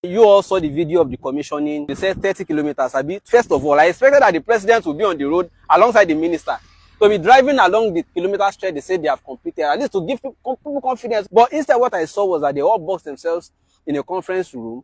You all saw the video of the commissioning. They said 30 kilometers. First of all, I expected that the president would be on the road alongside the minister. To be driving along the kilometer stretch, they said they have completed, at least to give people confidence. But instead, what I saw was that they all boxed themselves in a conference room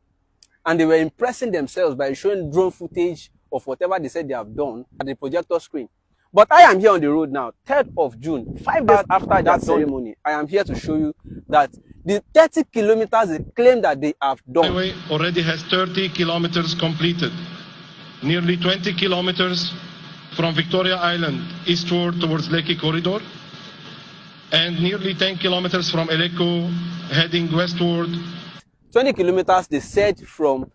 and they were impressing themselves by showing drone footage of whatever they said they have done at the projector screen. But I am here on the road now, 3rd of June, 5 days after that ceremony. I am here to show you that the 30 kilometers they claim that they have done. The highway already has 30 kilometers completed, nearly 20 kilometers from Victoria Island eastward towards Lekki Corridor, and nearly 10 kilometers from Eleko heading westward. 20 kilometers they said from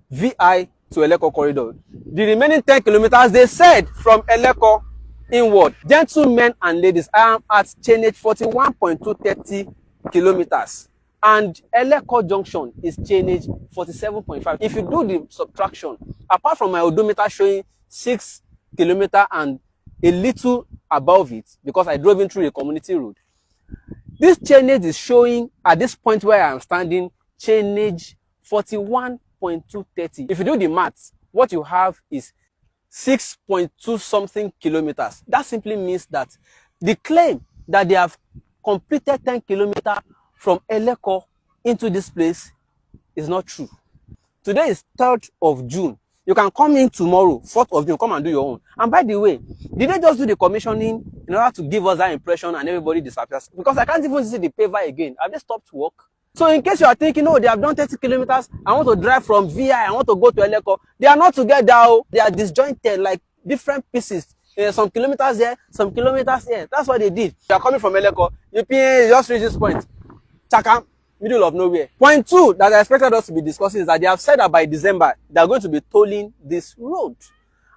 VI to Eleko Corridor. The remaining 10 kilometers they said from Eleko inward. Gentlemen and ladies, I am at chainage 41.230 kilometers and Eleko junction is chainage 47.5. If you do the subtraction, apart from my odometer showing 6 kilometers and a little above it, because I drove in through a community road, this chainage is showing at this point where I am standing chainage 41.230. If you do the maths, what you have is 6.2 something kilometers. That simply means that the claim that they have completed 10 kilometers from Eleko into this place is not true. Today is 3rd of June. You can come in tomorrow, 4th of June, come and do your own. And by the way, did they just do the commissioning in order to give us that impression and everybody disappears? Because I can't even see the paver again. Have they stopped work? So in case you are thinking, oh, they have done 30 kilometers, I want to drive from VI, I want to go to Eleko. They are not together. They are disjointed like different pieces. Some kilometers there, some kilometers here. That's what they did. You are coming from Eleko, you just reach this point. Chaka, middle of nowhere. Point 2 that I expected us to be discussing is that they have said that by December, they are going to be tolling this road.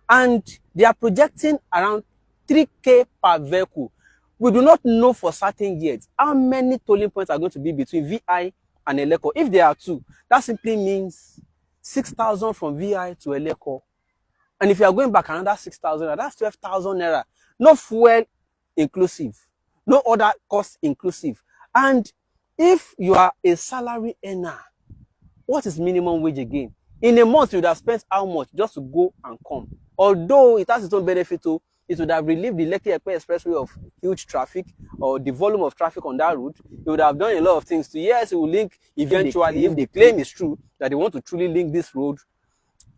And they are projecting around 3K per vehicle. We do not know for certain yet how many tolling points are going to be between VI and Eleko. If there are 2, that simply means 6,000 from VI to Eleko. And if you are going back another 6,000, that's 12,000 naira. No fuel inclusive, no other cost inclusive. And if you are a salary earner, what is minimum wage again? In a month, you would have spent how much just to go and come? Although it has its own benefit too, it would have relieved the Lekki-Epe Expressway of huge traffic or the volume of traffic on that route. It would have done a lot of things to, yes, it will link eventually, if the claim is true, that they want to truly link this road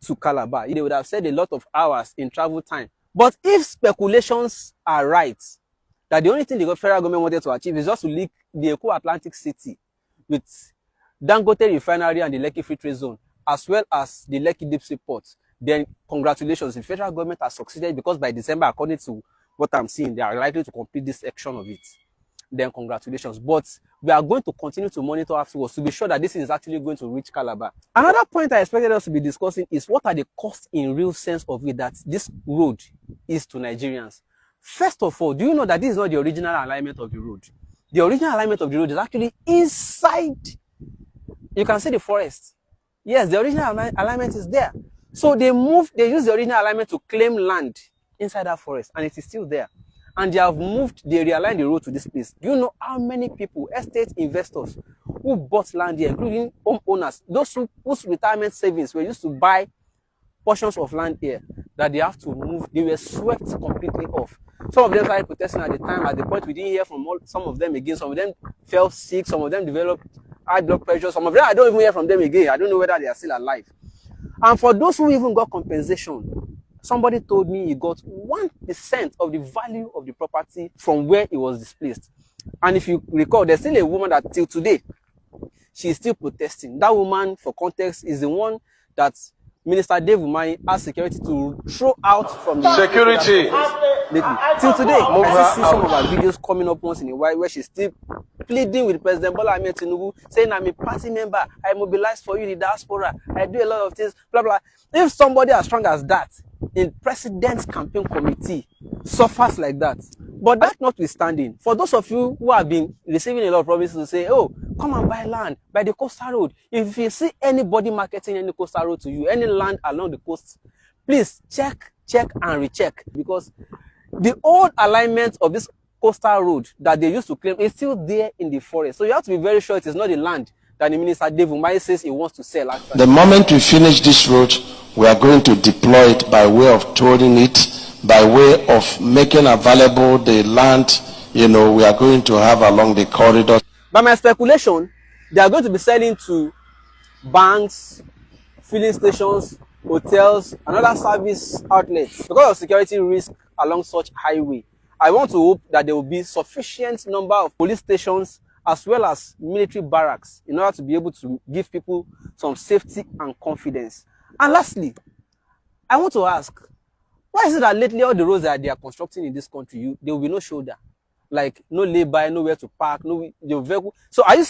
to Calabar. They would have saved a lot of hours in travel time. But if speculations are right, that the only thing the federal government wanted to achieve is just to link the Eko Atlantic City with Dangote Refinery and the Lekki Free Trade Zone, as well as the Lekki Deep Sea Port, then congratulations, the federal government has succeeded, because by December, according to what I'm seeing, they are likely to complete this section of it. Then congratulations. But we are going to continue to monitor afterwards to be sure that this is actually going to reach Calabar. Another point I expected us to be discussing is what are the costs in real sense of it that this road is to Nigerians. First of all, do you know that this is not the original alignment of the road? The original alignment of the road is actually inside. You can see the forest. Yes, the original alignment is there. So they use the original alignment to claim land inside that forest, and it is still there. And they realigned the road to this place. Do you know how many people, estate investors, who bought land here, including homeowners, those whose retirement savings were used to buy portions of land here, that they have to move? They were swept completely off. Some of them started protesting at the time. At the point, we didn't hear from some of them again. Some of them fell sick. Some of them developed high blood pressure. Some of them, I don't even hear from them again. I don't know whether they are still alive. And for those who even got compensation, somebody told me he got 1% of the value of the property from where it was displaced. And if you recall, there's still a woman that till today, she is still protesting. That woman, for context, is the one that Minister Dave Umahi asked security to throw out from the security. Till today, I see some of her videos coming up once in a while where she's still pleading with President Bola Ahmed Tinubu, saying, I'm a party member, I mobilize for you in the diaspora, I do a lot of things, blah, blah. If somebody as strong as that in President's campaign committee suffers like that, but that notwithstanding, for those of you who have been receiving a lot of promises to say, oh, come and buy land by the coastal road. If you see anybody marketing any coastal road to you, any land along the coast, please check and recheck, because the old alignment of this coastal road that they used to claim is still there in the forest. So you have to be very sure it is not the land that the Minister Dave Umahi says he wants to sell. Actually. The moment we finish this road, we are going to deploy it by way of tolling it, by way of making available the land, we are going to have along the corridor. By my speculation, they are going to be selling to banks, filling stations, hotels, and other service outlets. Because of security risk along such highway, I want to hope that there will be sufficient number of police stations as well as military barracks in order to be able to give people some safety and confidence. And lastly, I want to ask, why is it that lately all the roads that they are constructing in this country, there will be no shoulder? Like no lay-by, nowhere to park, no vehicle. So are you